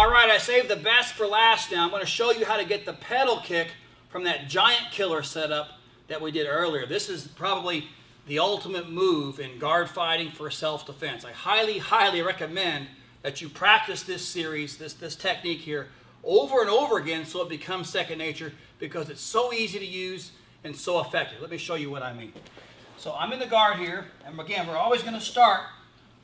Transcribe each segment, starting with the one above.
All right, I saved the best for last now. I'm going to show you how to get the pedal kick from that giant killer setup that we did earlier. This is probably the ultimate move in guard fighting for self-defense. I highly, highly recommend that you practice this series, this technique here, over and over again so it becomes second nature, because it's so easy to use and so effective. Let me show you what I mean. So I'm in the guard here, and again, we're always going to start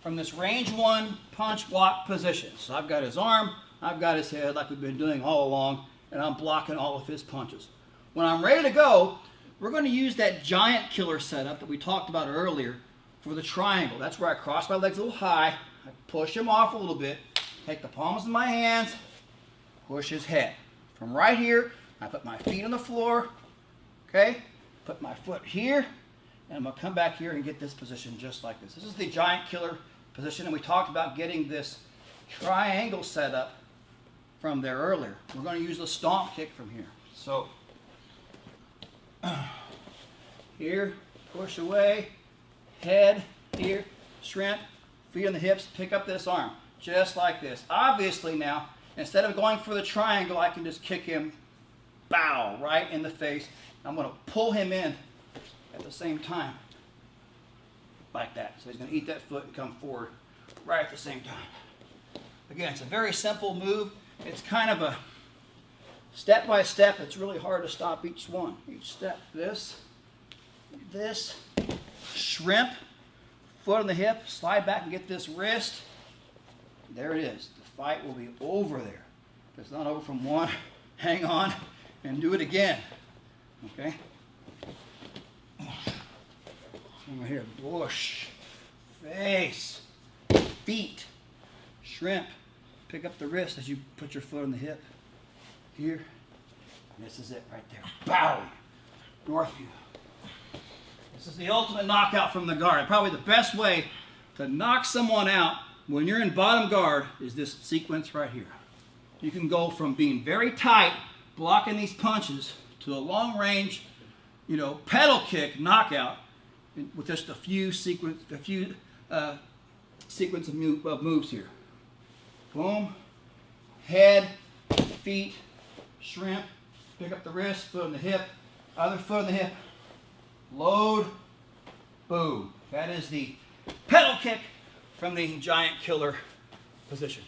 from this range one punch block position. So I've got his arm, I've got his head like we've been doing all along, and I'm blocking all of his punches. When I'm ready to go, we're going to use that giant killer setup that we talked about earlier for the triangle. That's where I cross my legs a little high, I push him off a little bit, take the palms of my hands, push his head. From right here, I put my feet on the floor, okay? Put my foot here, and I'm going to come back here and get this position just like this. This is the giant killer position, and we talked about getting this triangle set up from there earlier. We're going to use the stomp kick from here. So, here, push away, head, here, shrimp, feet on the hips, pick up this arm, just like this. Obviously now, instead of going for the triangle, I can just kick him, bow, right in the face. I'm going to pull him in at the same time, like that. So he's going to eat that foot and come forward right at the same time. Again, it's a very simple move. It's kind of a step by step. It's really hard to stop each one. Each step, this, shrimp, foot on the hip, slide back and get this wrist. There it is. The fight will be over there. If it's not over from one, hang on and do it again. Okay? Over here, bush, face, feet, shrimp. Pick up the wrist as you put your foot on the hip. Here. And this is it right there. Bow. North view. This is the ultimate knockout from the guard. Probably the best way to knock someone out when you're in bottom guard is this sequence right here. You can go from being very tight, blocking these punches, to a long range, pedal kick knockout with just a few sequence of moves here. Boom, head, feet, shrimp, pick up the wrist, foot on the hip, other foot on the hip, load, boom. That is the pedal kick from the giant killer position.